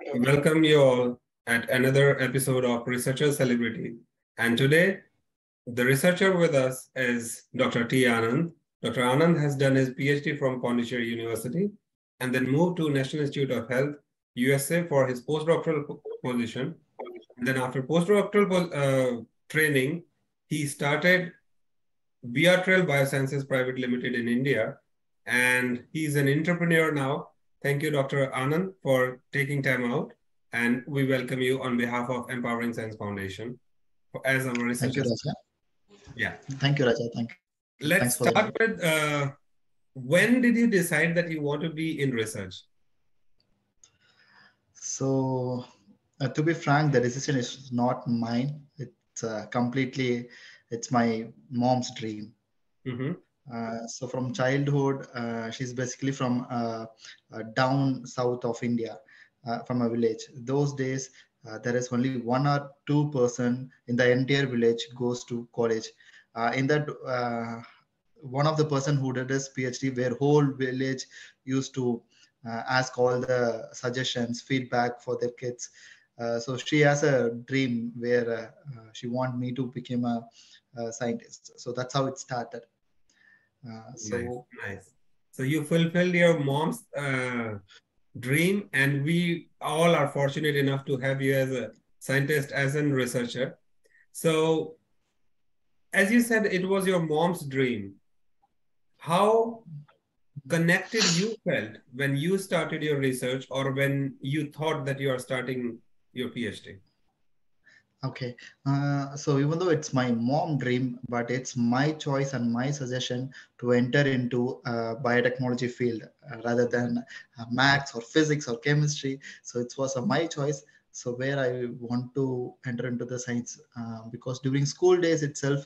Welcome you all at another episode of Researcher Celebrity. And today, the researcher with us is Dr. T. Anand. Dr. Anand has done his PhD from Pondicherry University and then moved to National Institute of Health, USA for his postdoctoral position. And then after postdoctoral training, he started Baatral Biosciences Private Limited in India, and he's an entrepreneur now. Thank you, Dr. Anand, for taking time out, and we welcome you on behalf of Empowering Science Foundation as our Thank you, researchers. Raja. Yeah. Thank you, Raja. Thank you. Thanks Let's for the start invite. with when did you decide that you want to be in research? So, to be frank, the decision is not mine. It's it's my mom's dream. Mm-hmm. So from childhood, she's basically from down south of India, from a village. Those days, there is only 1 or 2% in the entire village goes to college. In that, one of the person who did his PhD, where whole village used to ask all the suggestions, feedback for their kids. So she has a dream where she want me to become a scientist. So that's how it started. Nice, So nice. So you fulfilled your mom's dream, and we all are fortunate enough to have you as a scientist, as a researcher. So, as you said, it was your mom's dream. How connected you felt when you started your research or when you thought that you are starting your PhD? okay, so even though it's my mom dream, but it's my choice and my suggestion to enter into biotechnology field rather than maths or physics or chemistry. So it was my choice. So where I want to enter into the science, because during school days itself,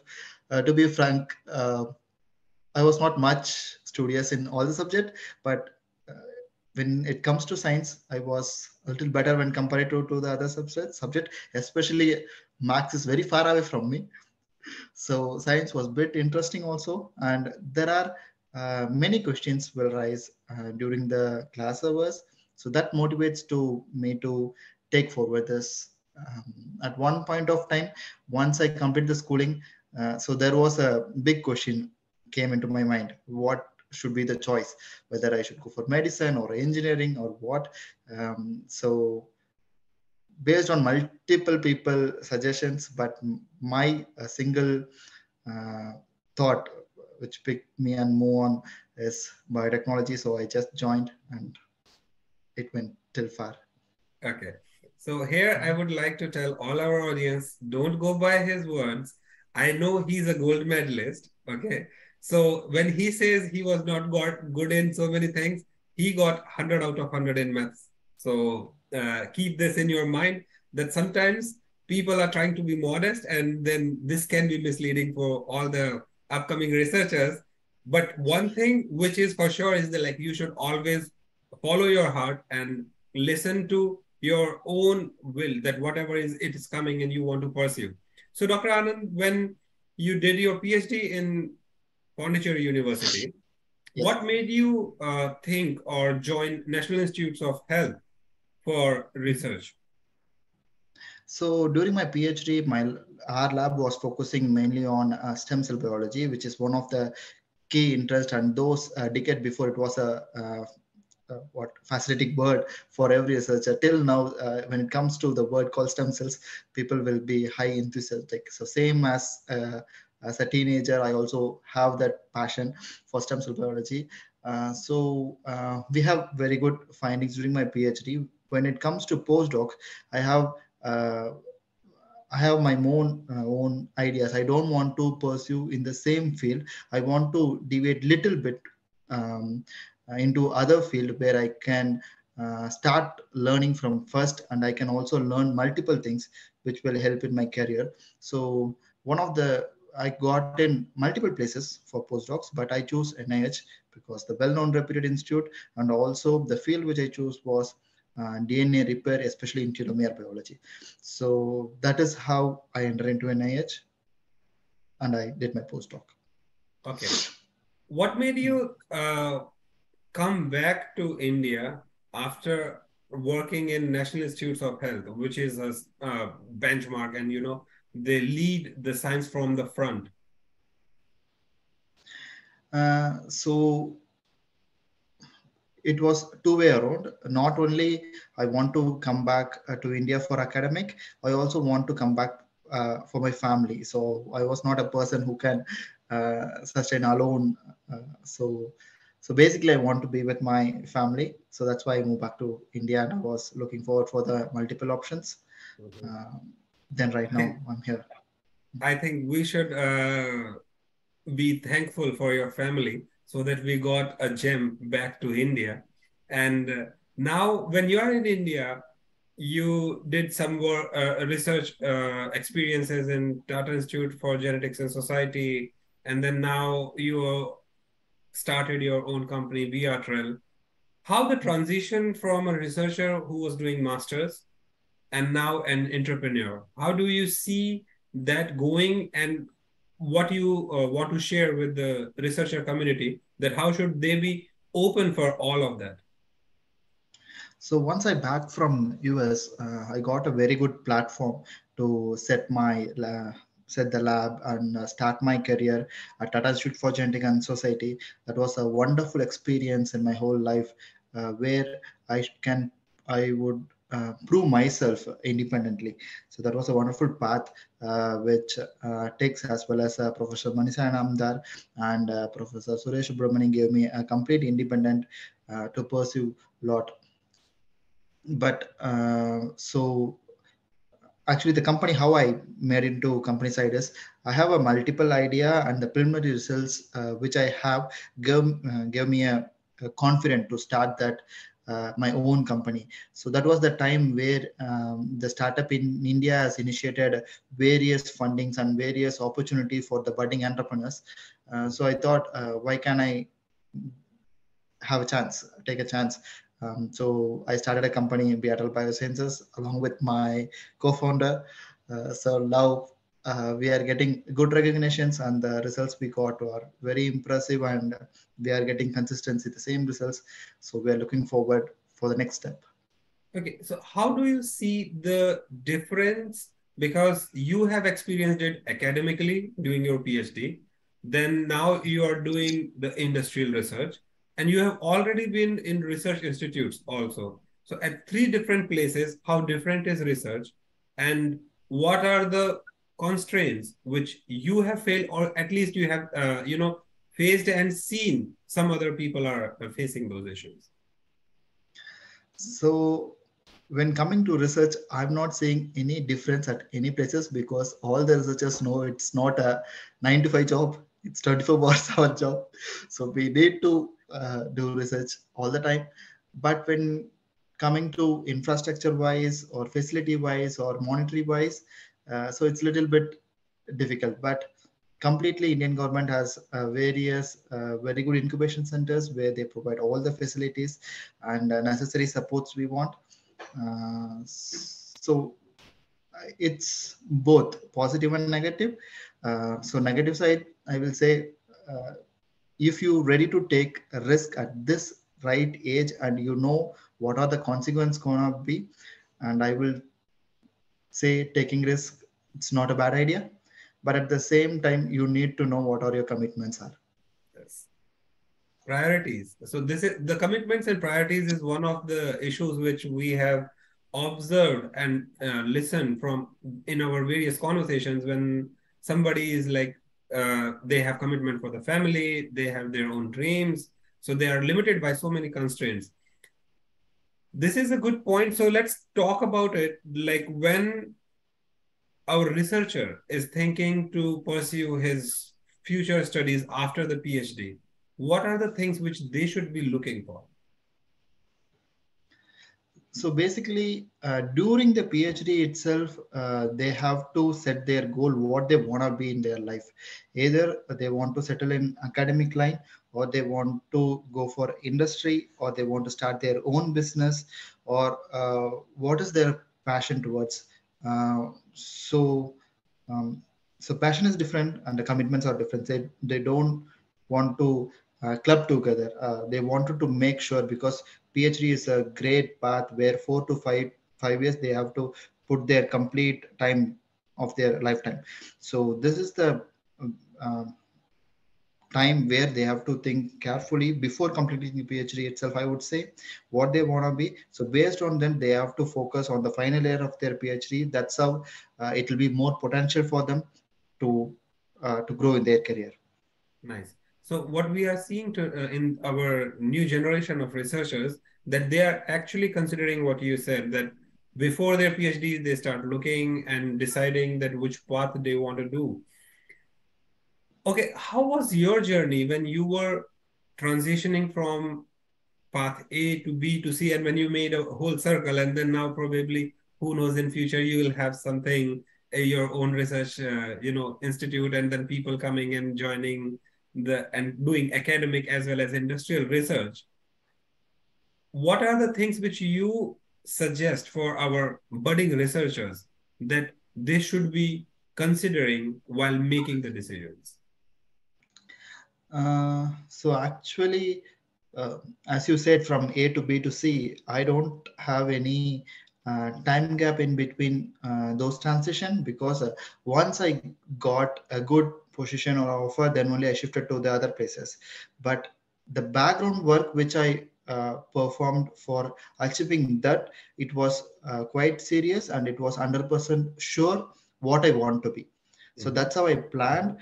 to be frank, I was not much studious in all the subject, but uh, when it comes to science, I was a little better when compared to the other subject. Especially maths is very far away from me, so science was a bit interesting also, and there are many questions will rise during the class hours. So that motivates to me to take forward this. At one point of time, once I complete the schooling, so there was a big question came into my mind: what should be the choice? Whether I should go for medicine or engineering or what? So based on multiple people suggestions, but my single uh, thought which picked me and move on is biotechnology. So I just joined and it went till far. Okay. So here I would like to tell all our audience, don't go by his words. I know he's a gold medalist. Okay. So when he says he was not got good in so many things, he got 100 out of 100 in maths. So keep this in your mind that sometimes people are trying to be modest, and then this can be misleading for all the upcoming researchers. But one thing which is for sure is that like you should always follow your heart and listen to your own will, that whatever is it is coming and you want to pursue. So, Dr. Anand, when you did your PhD in Pondicherry University, Yes. what made you think or join National Institutes of Health for research? So during my PhD, my our lab was focusing mainly on stem cell biology, which is one of the key interest. And those decade before, it was a what fascinating word for every researcher till now. When it comes to the word called stem cells, people will be high enthusiastic. So same as a teenager, I also have that passion for stem cell biology. We have very good findings during my PhD. When it comes to postdoc, I have uh, I have my own ideas. I don't want to pursue in the same field. I want to deviate little bit um, into other field where I can start learning from first, and I can also learn multiple things which will help in my career. So one of the I got in multiple places for postdocs, but I choose NIH because the well-known reputed institute, and also the field which I chose was DNA repair, especially in telomere biology. So that is how I entered into NIH and I did my postdoc. Okay. What made you come back to India after working in National Institutes of Health, which is a benchmark, and they lead the science from the front. So it was two-way around. Not only I want to come back to India for academic, I also want to come back for my family. So I was not a person who can sustain alone. So basically, I want to be with my family. So that's why I moved back to India, and I was looking forward for the multiple options. Mhm. Then right now I, I'm here. I think we should be thankful for your family so that we got a gem back to India. And now, when you are in India, you did some work, research experiences in Tata Institute for Genetics and Society, and then now you started your own company, Baatral. How the transition from a researcher who was doing masters and now an entrepreneur, how do you see that going, and what you want to share with the researcher community, that how should they be open for all of that? So once I back from US, I got a very good platform to set the lab and start my career at Tata Institute for Genetic and Society. That was a wonderful experience in my whole life, where I can I would prove myself independently. So that was a wonderful path, which takes, as well as Professor Manisha Namdar and Professor Suresh Subramanian gave me a complete independent to pursue lot. But so actually the company, how I made into company side is, I have a multiple idea, and the preliminary results which I have gave me a confidence to start that my own company. So that was the time where the startup in India has initiated various fundings and various opportunity for the budding entrepreneurs. So I thought, why can I have a chance, take a chance. So I started a company in Biosciences along with my co-founder. So now we are getting good recognitions, and the results we got are very impressive, and we are getting consistency, the same results. So we are looking forward for the next step. Okay, so how do you see the difference? Because you have experienced it academically doing your PhD, then now you are doing the industrial research, and you have already been in research institutes also. So at three different places, how different is research, and what are the constraints which you have failed, or at least you have, faced and seen some other people are facing those issues? So when coming to research, I'm not seeing any difference at any places, because all the researchers know it's not a 9 to 5 job, it's 24/7 job. So we need to do research all the time. But when coming to infrastructure wise, or facility wise, or monetary wise, so it's a little bit difficult. But completely Indian government has various very good incubation centers where they provide all the facilities and necessary supports we want. So it's both positive and negative. So negative side, I will say, uh, if you ready to take a risk at this right age, and you know what are the consequences gonna be, and I will say taking risk, it's not a bad idea. But at the same time, you need to know what are your commitments are. Yes. Priorities. So this is the commitments and priorities is one of the issues which we have observed and listened from in our various conversations. When somebody is like, they have commitment for the family, they have their own dreams, so they are limited by so many constraints. This is a good point. So let's talk about it. Like, when our researcher is thinking to pursue his future studies after the PhD, what are the things which they should be looking for? So basically, during the PhD itself, they have to set their goal, what they want to be in their life. Either they want to settle in academic line, or they want to go for industry, or they want to start their own business, or what is their passion towards. So, so passion is different, and the commitments are different. They don't want to club together. They wanted to make sure, because PhD is a great path where 4 to 5 years they have to put their complete time of their lifetime. So this is the uh, time where they have to think carefully before completing the PhD itself. I would say what they want to be. So based on them, they have to focus on the final year of their PhD. That's how it will be more potential for them to to grow in their career. Nice. So what we are seeing in our new generation of researchers, that they are actually considering what you said, that before their PhD, they start looking and deciding that which path they want to do. Okay, how was your journey when you were transitioning from path A to B to C, and when you made a whole circle, and then now probably, who knows, in future you will have something, your own research, institute, and then people coming and joining and doing academic as well as industrial research. What are the things which you suggest for our budding researchers that they should be considering while making the decisions? So actually, as you said, from A to B to C, I don't have any time gap in between those transition, because once I got a good position or offer, then only I shifted to the other places. But the background work which I performed for achieving that, it was quite serious, and it was 100% sure what I want to be. So Mhm. that's how I planned.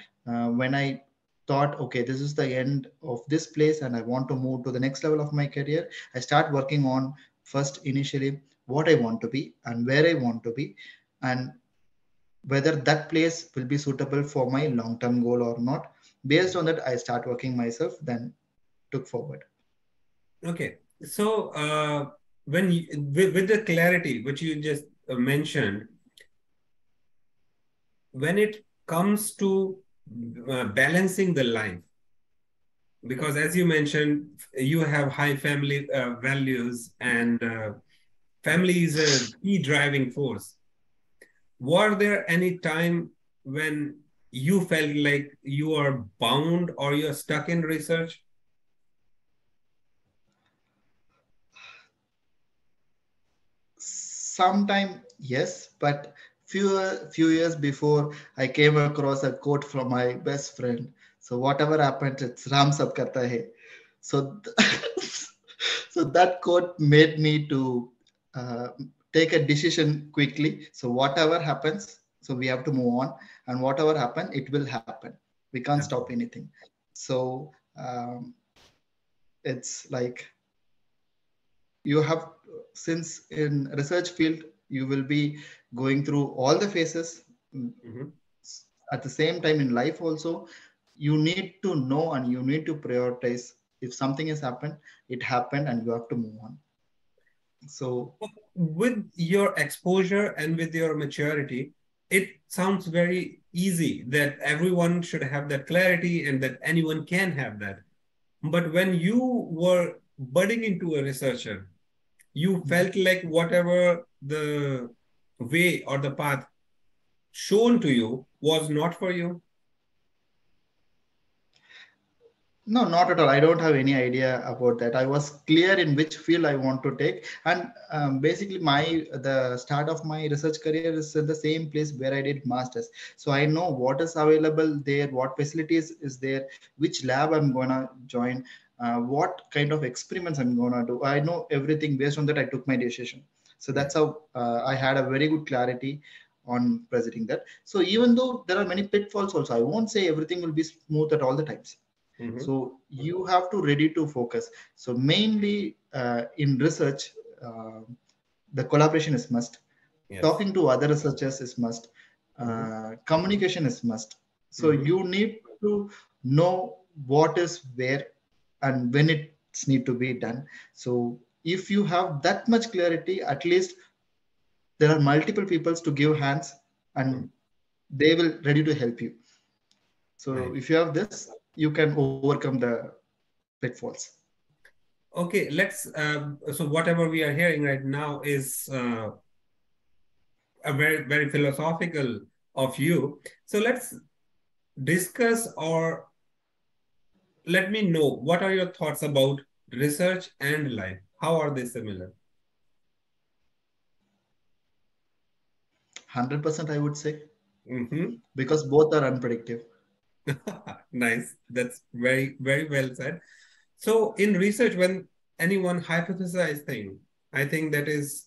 When I thought, okay, this is the end of this place and I want to move to the next level of my career, I start working on first initially what I want to be and where I want to be, and whether that place will be suitable for my long term goal or not. Based on that, I start working myself, then took forward. Okay. So, with the clarity which you just mentioned, when it comes to balancing the life, because as you mentioned, you have high family values, and family is a key driving force. Were there any time when you felt like you are bound or you're stuck in research? Sometime yes, but few years before, I came across a quote from my best friend. So whatever happens, it's Ram sab karta hai. So so that quote made me to uh, take a decision quickly. So whatever happens, so we have to move on, and whatever happen, it will happen. We can't stop anything. So it's like, you have, since in research field you will be going through all the phases, Mhm. at the same time in life also, you need to know and you need to prioritize. If something has happened, it happened, and you have to move on. So With your exposure and with your maturity, it sounds very easy that everyone should have that clarity and that anyone can have that. But when you were budding into a researcher, you felt like whatever the way or the path shown to you was not for you. no, not at all. I don't have any idea about that. I was clear in which field I want to take, and basically, my the start of my research career is at the same place where I did masters. So I know what is available there, what facilities is there, which lab I'm gonna join, what kind of experiments I'm gonna do. I know everything. Based on that, I took my decision. So Yeah. that's how I had a very good clarity on presenting that. So even though there are many pitfalls, also I won't say everything will be smooth at all the times. Mhm. So you have to ready to focus. So mainly in research, uh, the collaboration is must, Yes. talking to other researchers is must, Mhm. communication is must. So Mhm. you need to know what is where and when it's need to be done. So if you have that much clarity, at least there are multiple peoples to give hands, Mhm. and they will ready to help you. So Nice. if you have this, you can overcome the pitfalls. Okay, so whatever we are hearing right now is a very, very philosophical of you. So let's discuss or let me know, what are your thoughts about research and life? How are they similar? 100% I would say, Mm-hmm. because both are unpredictable. Nice. That's very, very well said. So in research, when anyone hypothesize thing, I think that is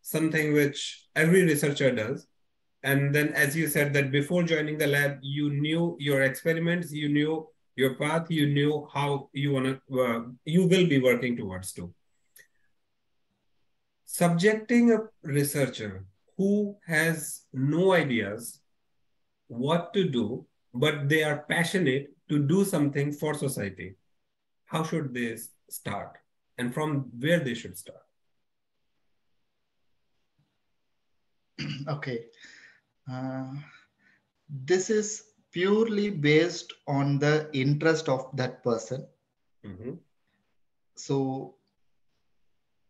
something which every researcher does. And then, as you said, that before joining the lab, you knew your experiments, you knew your path, you knew how you will be working towards to. Subjecting a researcher who has no ideas what to do, but they are passionate to do something for society. How should they start? And from where they should start? Okay. Uh, this is purely based on the interest of that person. Mm-hmm. So,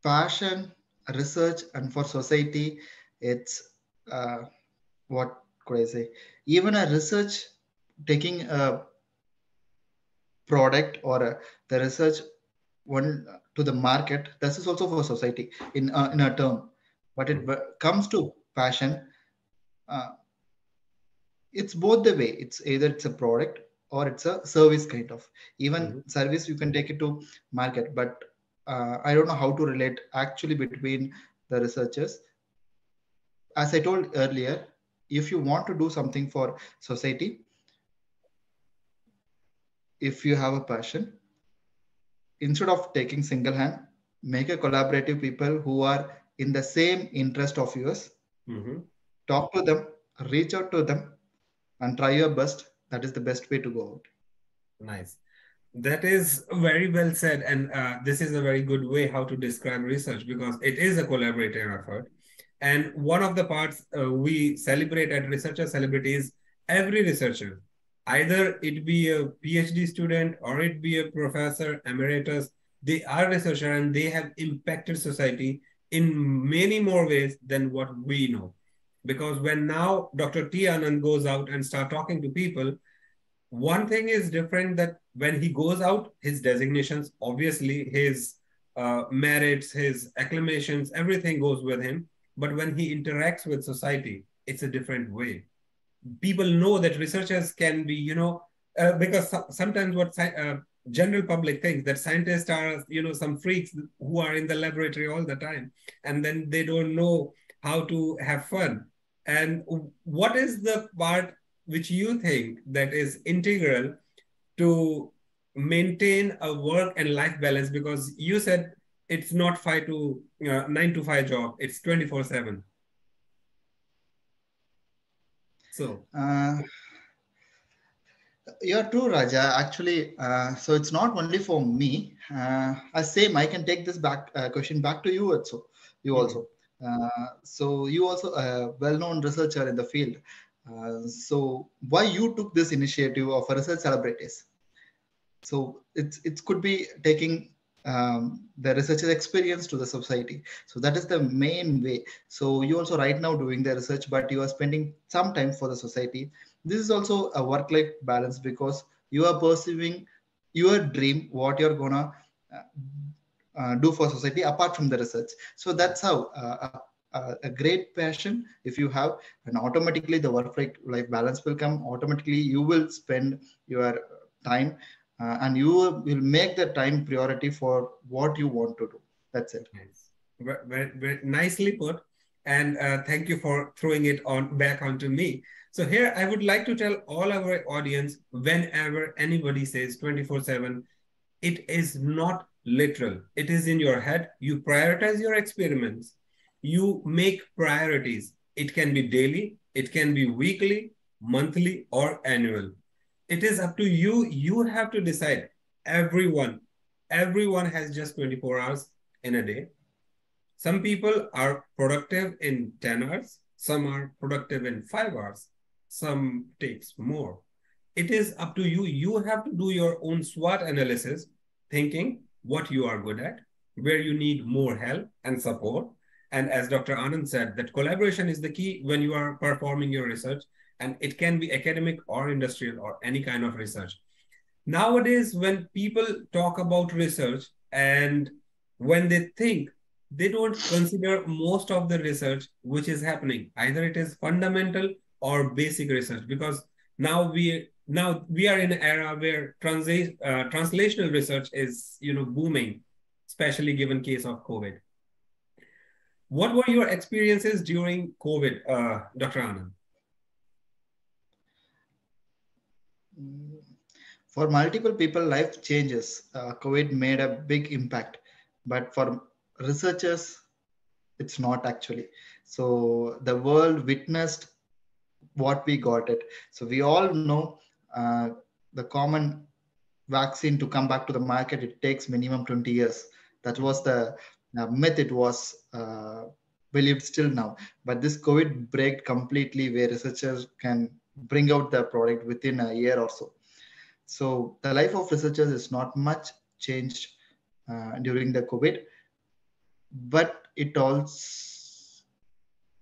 passion, research, and for society, it's what could I say? Even a research taking a product or the research one to the market, this is also for society in a term. But it comes to passion, uh, it's both the way. It's either it's a product or it's a service kind of. Even Mm-hmm. service you can take it to market, but I don't know how to relate actually between the researchers. As I told earlier, if you want to do something for society, if you have a passion, instead of taking single hand, make a collaborative people who are in the same interest of yours. Mm-hmm. Talk to them, reach out to them, and try your best. That is the best way to go out. Nice. That is very well said. And this is a very good way how to describe research because it is a collaborative effort. And one of the parts we celebrate at Researcher Celebrities, every researcher, either it be a PhD student or it be a professor emeritus, they are researcher and they have impacted society in many more ways than what we know. Because when now Dr. T. Anand goes out and start talking to people, one thing is different that when he goes out, his designations, obviously his merits, his acclamations, everything goes with him. But when he interacts with society, it's a different way. People know that researchers can be, because sometimes what general public thinks that scientists are, some freaks who are in the laboratory all the time, and then they don't know how to have fun. And what is the part which you think that is integral to maintain a work and life balance? Because you said it's not 9 to 5 job, it's 24/7. So Uh, you're true, Raja. Actually, so it's not only for me. Same, I can take this back question back to you also. You mhm. also. So you also a well-known researcher in the field. So why you took this initiative of a research celebrities? So it could be taking the researcher's experience to the society. So that is the main way. So you also right now doing the research, but you are spending some time for the society. This is also a work-life balance because you are pursuing your dream, what you're gonna uh, do for society apart from the research. So that's how a great passion if you have, and automatically the work life balance will come. Automatically you will spend your time, and you will make the time priority for what you want to do. That's it. Nice. Very nicely put. And thank you for throwing it on back onto me. So here I would like to tell all our audience, whenever anybody says 24/7, it is not literal. It is in your head. You prioritize your experiments. You make priorities. It can be daily, it can be weekly, monthly, or annual. It is up to you. You have to decide. Everyone, everyone has just 24 hours in a day. Some people are productive in 10 hours, some are productive in 5 hours, some takes more. It is up to you. You have to do your own SWOT analysis, thinking what you are good at, where you need more help and support. And as Dr. Anand said, that collaboration is the key when you are performing your research, and it can be academic or industrial or any kind of research. Nowadays, when people talk about research and when they think, they don't consider most of the research which is happening. Either it is fundamental or basic research, because now we are in an era where translational research is booming, especially given case of COVID. What were your experiences during COVID, Dr. Anand? For multiple people, life changes. COVID made a big impact, but for researchers, it's not actually. So the world witnessed what we got it. So we all know the common vaccine to come back to the market, it takes minimum 20 years. That was the myth. It was believed still now. But this COVID break completely where researchers can bring out the product within a year or so. So the life of researchers is not much changed during the COVID, but it also,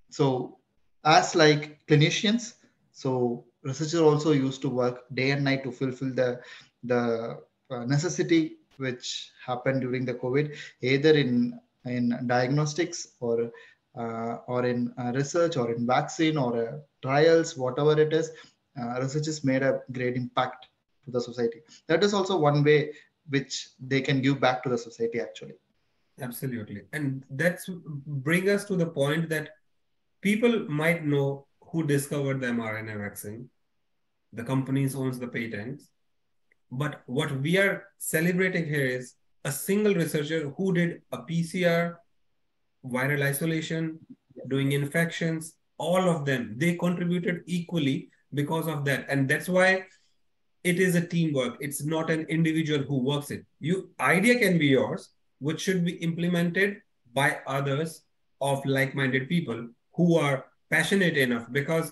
so as like clinicians, so researchers also used to work day and night to fulfill the necessity which happened during the COVID, either in diagnostics or in research or in vaccine or trials, whatever it is. Researchers made a great impact to the society. That is also one way which they can give back to the society actually. Absolutely. And that's bring us to the point that people might know who discovered the mRNA vaccine. The companies owns the patents. But what we are celebrating here is a single researcher who did a PCR, viral isolation, doing infections, all of them. They contributed equally because of that. And that's why it is a teamwork. It's not an individual who works it. Idea can be yours, which should be implemented by others of like-minded people who are passionate enough. Because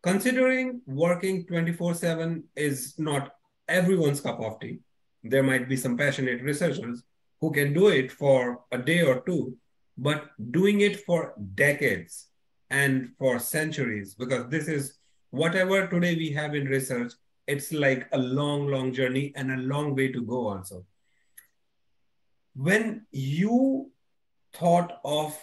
considering working 24/7 is not everyone's cup of tea. There might be some passionate researchers who can do it for a day or two, but doing it for decades and for centuries, because this is whatever today we have in research, it's like a long, long journey and a long way to go also. When you thought of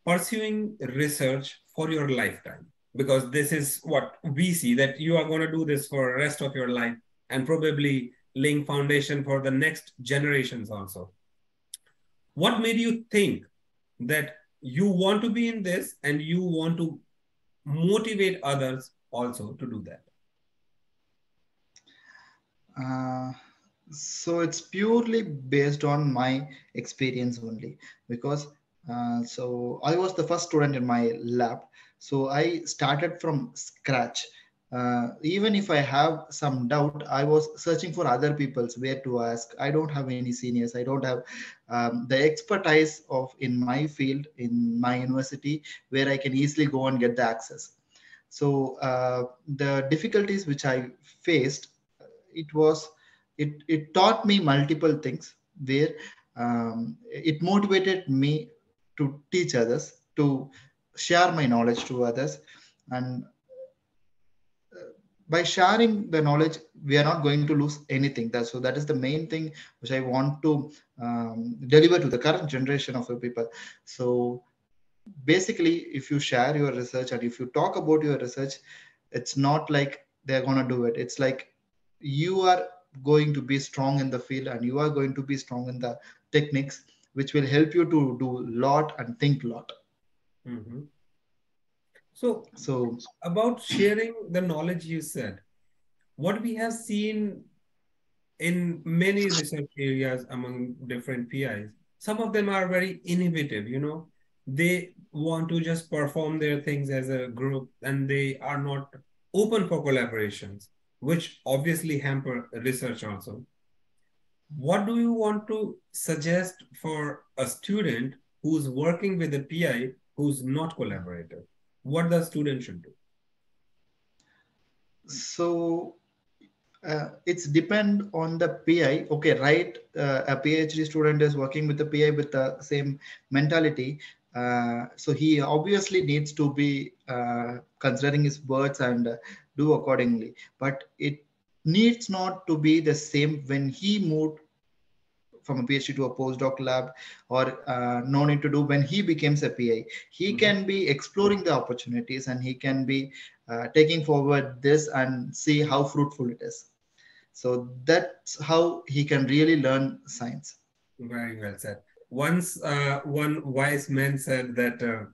pursuing research for your lifetime, because this is what we see, that you are going to do this for the rest of your life and probably laying foundation for the next generations also. What made you think that you want to be in this and you want to motivate others also to do that? Uh, so it's purely based on my experience only, because so I was the first student in my lab, so I started from scratch. Even if I have some doubt, I was searching for other people's where to ask. I don't have any seniors. I don't have the expertise of in my field in my university where I can easily go and get the access. So the difficulties which I faced, it was it taught me multiple things where it motivated me to teach others, to share my knowledge to others. And by sharing the knowledge, we are not going to lose anything. So that is the main thing which I want to deliver to the current generation of the people. So basically, if you share your research and if you talk about your research, it's not like they're going to do it. It's like you are going to be strong in the field and you are going to be strong in the techniques, which will help you to do a lot and think a lot. Mm-hmm. So, So about sharing the knowledge, you said, what we have seen in many research areas among different PIs, some of them are very innovative. They want to just perform their things as a group and they are not open for collaborations, which obviously hamper research also. What do you want to suggest for a student who's working with a PI who's not collaborative? What the student should do? so it's depend on the PI. Okay, right. A PhD student is working with the PI with the same mentality. So he obviously needs to be considering his words and do accordingly. But needs not to be the same when he moved from a PhD to a postdoc lab, or no need to do when he becomes a PI. He Mhm. can be exploring the opportunities, and he can be taking forward this and see how fruitful it is. So that's how he can really learn science. Very well said. Once one wise man said that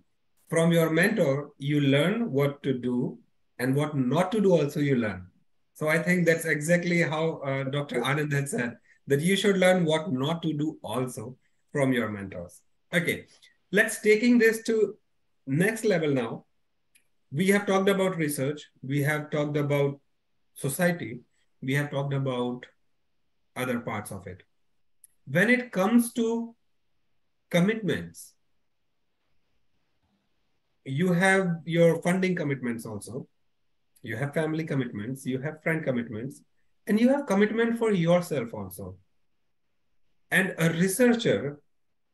from your mentor, you learn what to do and what not to do also you learn. So I think that's exactly how Dr. Anand had said that you should learn what not to do also from your mentors. Okay, let's taking this to next level now. We have talked about research, we have talked about society, we have talked about other parts of it. When it comes to commitments, you have your funding commitments also, you have family commitments, you have friend commitments, and you have commitment for yourself also. And a researcher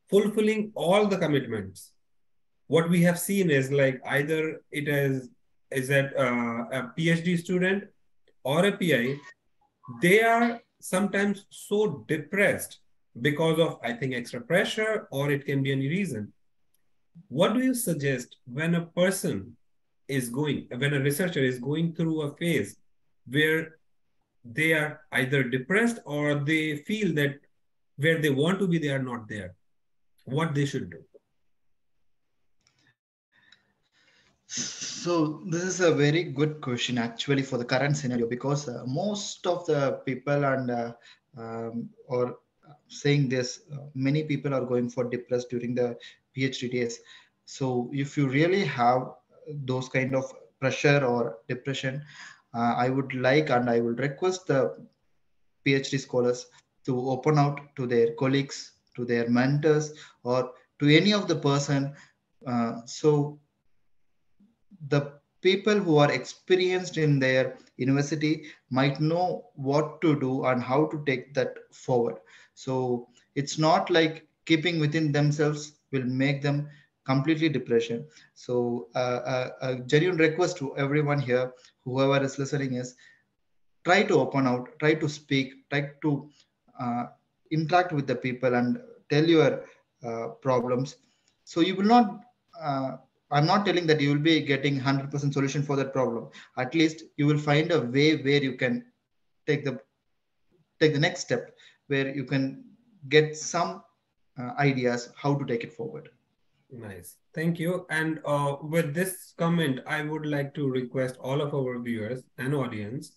fulfilling all the commitments, what we have seen is like either it is that a PhD student or a PI, they are sometimes so depressed because of, I think, extra pressure, or it can be any reason. What do you suggest when a person is going, when a researcher is going through a phase where they are either depressed or they feel that where they want to be, they are not there? What they should do? So this is a very good question actually for the current scenario, because most of the people and or saying this, many people are going for depressed during the PhD days. So if you really have those kind of pressure or depression, I would like and I will request the PhD scholars to open out to their colleagues, to their mentors, or to any of the person. So the people who are experienced in their university might know what to do and how to take that forward. So it's not like keeping within themselves will make them completely depression. So a genuine request to everyone here, whoever is listening, is try to open out, try to speak, try to uh, interact with the people and tell your problems. So you will not, uh, I'm not telling that you will be getting 100% solution for that problem. At least you will find a way where you can take the take the next step, where you can get some ideas how to take it forward. Nice. Thank you. And with this comment, I would like to request all of our viewers and audience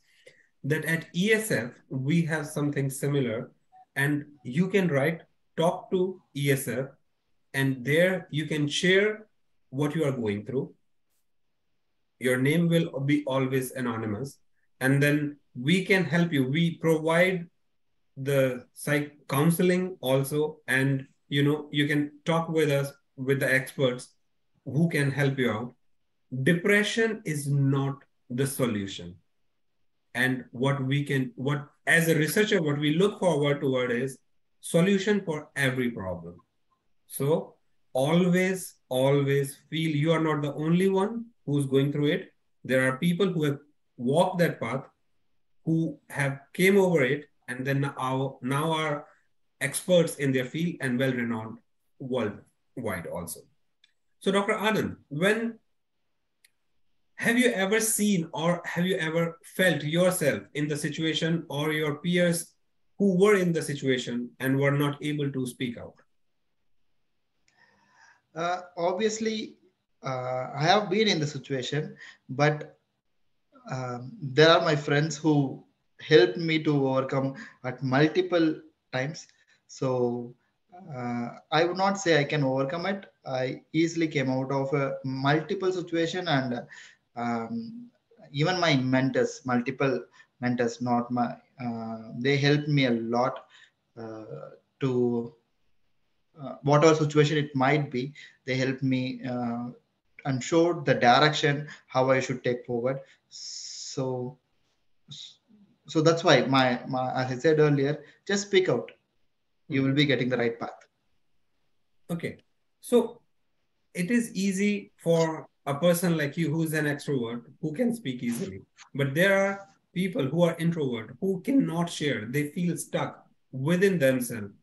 that at ESF, we have something similar, and you can write talk to ESF, and there you can share what you are going through. Your name will be always anonymous, and then we can help you. We provide the psych counseling also, and you can talk with us, with the experts who can help you out. Depression is not the solution, and what as a researcher, what we look forward toward is solution for every problem. So always feel you are not the only one who's going through it. There are people who have walked that path, who have came over it, and then now are experts in their field and well renowned worldwide also. So Dr. Anand, when have you ever seen or have you ever felt yourself in the situation, or your peers who were in the situation and were not able to speak out? Obviously, I have been in the situation, but there are my friends who helped me to overcome at multiple times. So I would not say I can overcome it. I easily came out of a multiple situation, and um, even my mentors, multiple mentors, not my, they helped me a lot to whatever situation it might be. They helped me and showed the direction how I should take forward. So so that's why my as I said earlier, just speak out. You will Mhm. be getting the right path. Okay. So it is easy for a person like you who's an extrovert who can speak easily. But there are people who are introvert, who cannot share, they feel stuck within themselves.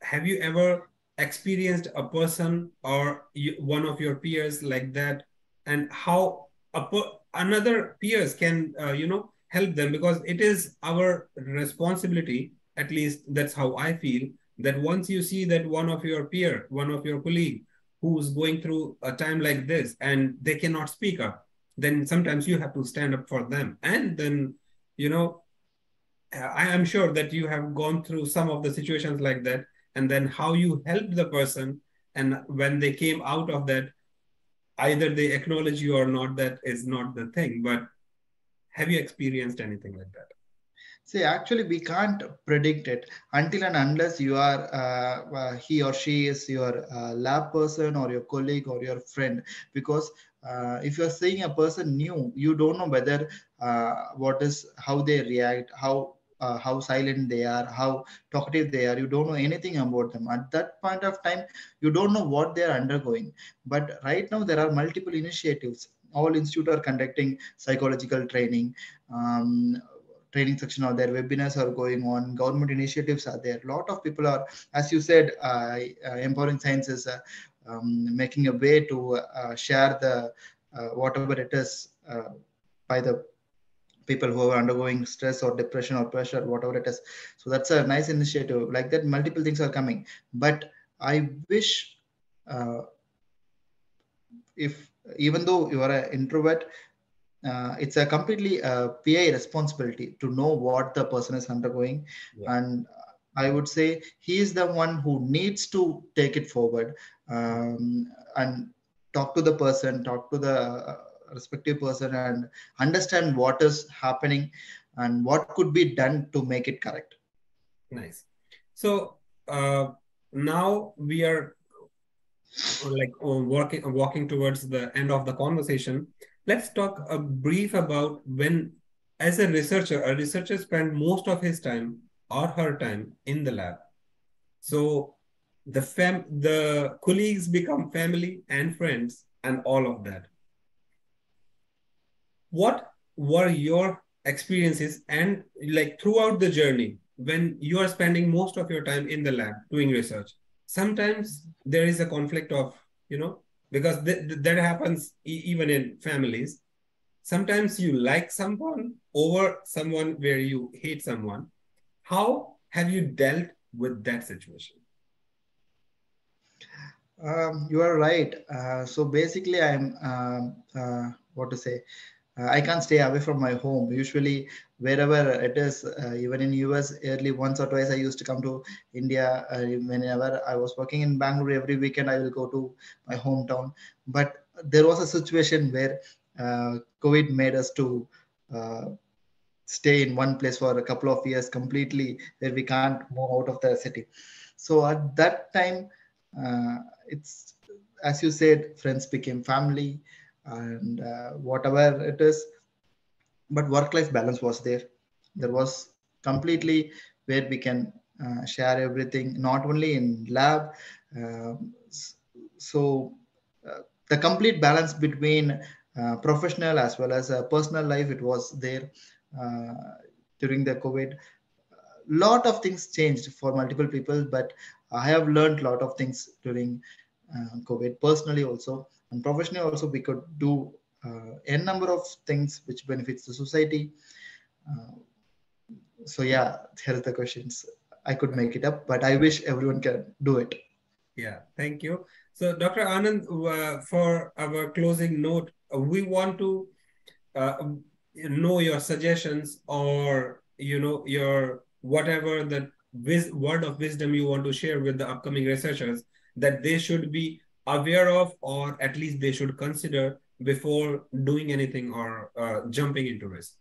Have you ever experienced a person or one of your peers like that, and how another peers can help them? Because it is our responsibility, at least that's how I feel, that once you see that one of your peer, one of your colleague who's going through a time like this and they cannot speak up, then sometimes you have to stand up for them. And then, you know I am sure that you have gone through some of the situations like that, and then how you helped the person, and when they came out of that, either they acknowledge you or not, that is not the thing. But have you experienced anything like that? See, actually, we can't predict it until and unless you are he or she is your lab person or your colleague or your friend. Because if you're seeing a person new, you don't know whether what is how they react, how silent they are, how talkative they are. You don't know anything about them. At that point of time, you don't know what they are undergoing. But right now, there are multiple initiatives. All institutes are conducting psychological training. Training section or their webinars are going on, government initiatives are there, a lot of people are, as you said, empowering science is making a way to share the whatever it is by the people who are undergoing stress or depression or pressure, whatever it is. So that's a nice initiative. Like that, multiple things are coming. But I wish, uh, if even though you are an introvert, it's a completely PA responsibility to know what the person is undergoing, Yeah. and I would say he is the one who needs to take it forward, and talk to the person, talk to the respective person, and understand what is happening and what could be done to make it correct. Nice. So now we are walking towards the end of the conversation. Let's talk a brief about when, as a researcher spends most of his time or her time in the lab. So the colleagues become family and friends and all of that. What were your experiences, and like throughout the journey when you are spending most of your time in the lab doing research? Sometimes there is a conflict of, because that happens even in families. Sometimes you like someone over someone where you hate someone. How have you dealt with that situation? You are right. So basically, I'm what to say. I can't stay away from my home. Usually, wherever it is, even in US, early once or twice I used to come to India. Whenever I was working in Bangalore, every weekend I will go to my hometown. But there was a situation where COVID made us to uh, stay in one place for a couple of years completely, where we can't move out of the city. So at that time, it's, as you said, friends became family, and whatever it is. But work-life balance was there. There Mhm. was completely where we can share everything, not only in lab. Um, so the complete balance between professional as well as personal life, it was there uh, during the COVID. Lot of things changed for multiple people, but I have learned a lot of things during COVID, personally also and professionally also. We could do n number of things which benefits the society. uh, so yeah, here's the questions. I could make it up, but I wish everyone can do it. Yeah, thank you. So, Dr. Anand, for our closing note, we want to know your suggestions, or your whatever the word of wisdom you want to share with the upcoming researchers, that they should be aware of, or at least they should consider before doing anything or jumping into risk.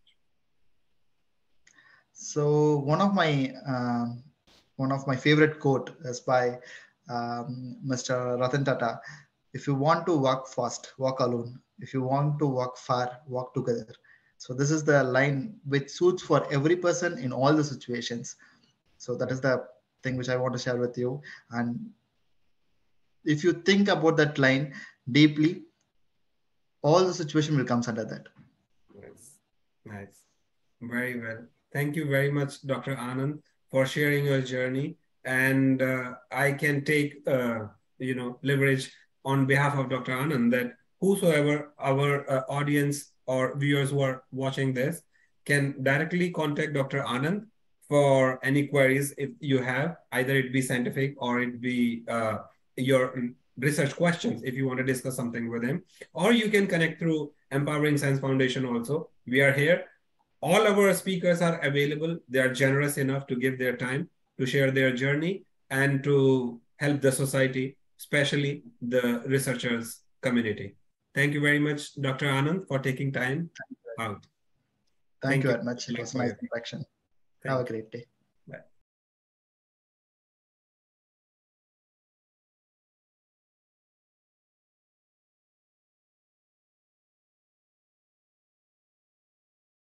So one of my favorite quote is by Mr. Ratan Tata. If you want to walk fast, walk alone. If you want to walk far, walk together. So this is the line which suits for every person in all the situations. So that is the thing which I want to share with you. And if you think about that line deeply, all the situation will comes under that. Yes. Nice. Very well. Thank you very much, Dr. Anand, for sharing your journey. And I can take, leverage on behalf of Dr. Anand that whosoever our audience or viewers who are watching this can directly contact Dr. Anand for any queries if you have, either it be scientific or it be your research questions if you want to discuss something with him, or you can connect through Empowering Science Foundation also. We are here. All our speakers are available. They are generous enough to give their time to share their journey and to help the society, especially the researchers community. Thank you very much, Dr. Anand, for taking time out. Thank you very much. It was a nice interaction. Have a Thank you. great day. Bye.